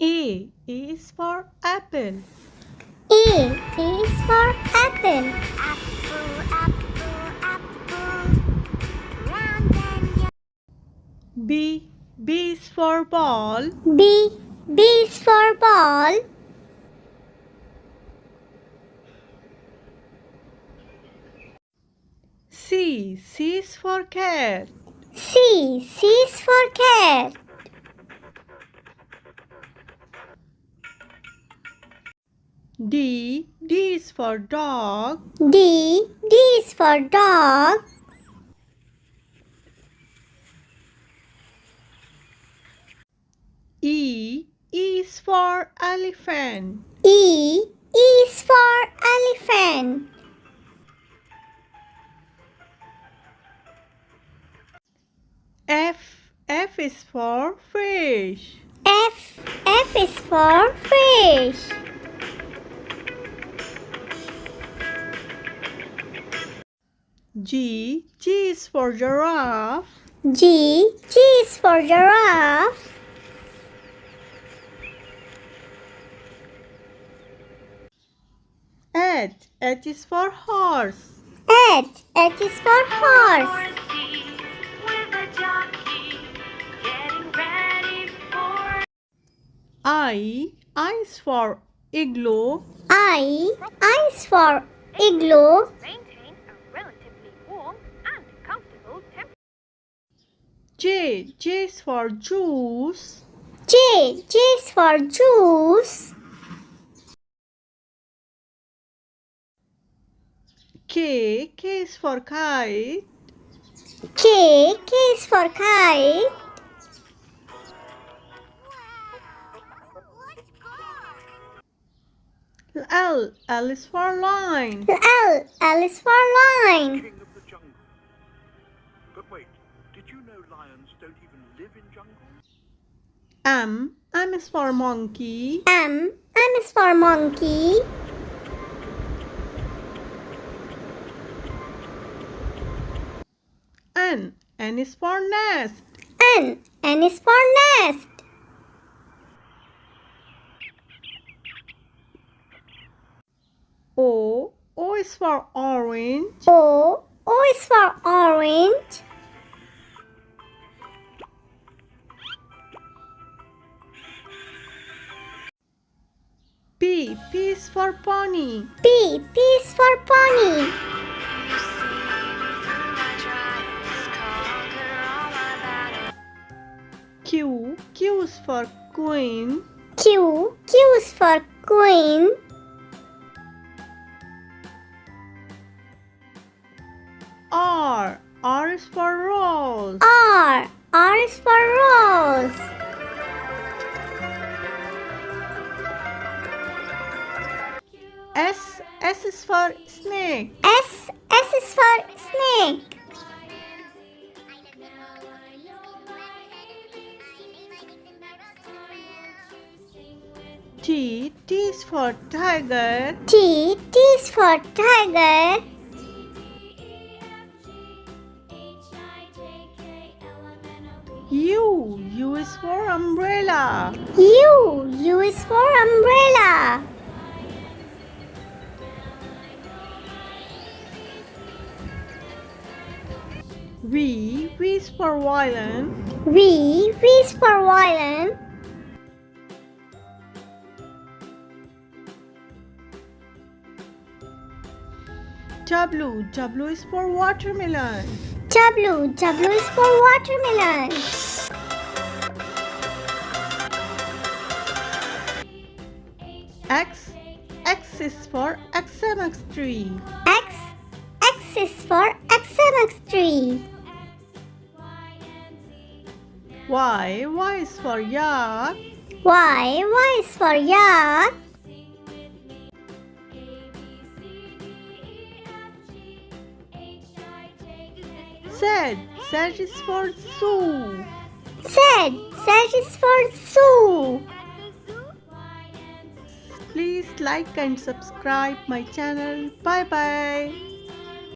A is for apple. A is for apple. Apple, apple, apple. Round and young. B is for ball. B is for ball. C is for cat. C is for cat. D is for dog. D is for dog. E is for elephant. E is for elephant. F is for fish. F is for fish. G is for giraffe. G is for giraffe. H is for horse. H is for horse. Horsey with a jockey getting ready for. I is for igloo. I is for igloo. Maintain a relatively warm and comfortable temperature. J is for juice. J is for juice. K is for kite. K is for kite. L is for lion. L is for lion. King of the jungle. But wait, did you know lions don't even live in jungles? M is for monkey. M is for monkey. N is for nest. N is for nest. O is for orange. O is for orange. P is for pony. P is for pony. You see me through my trials, conquer all my battles. Q is for queen. Q is for queen. R is for rose. R is for rose. S is for snake. S is for snake. T is for tiger. T is for tiger. U is for umbrella. U is for umbrella. V is for violin. V is for violin. W is for watermelon. W is for watermelon. X is for XMX tree. X is for XMX tree. Y is for yak. Y is for yak. Z is for zoo. Z is for zoo. Please like and subscribe my channel. Bye bye.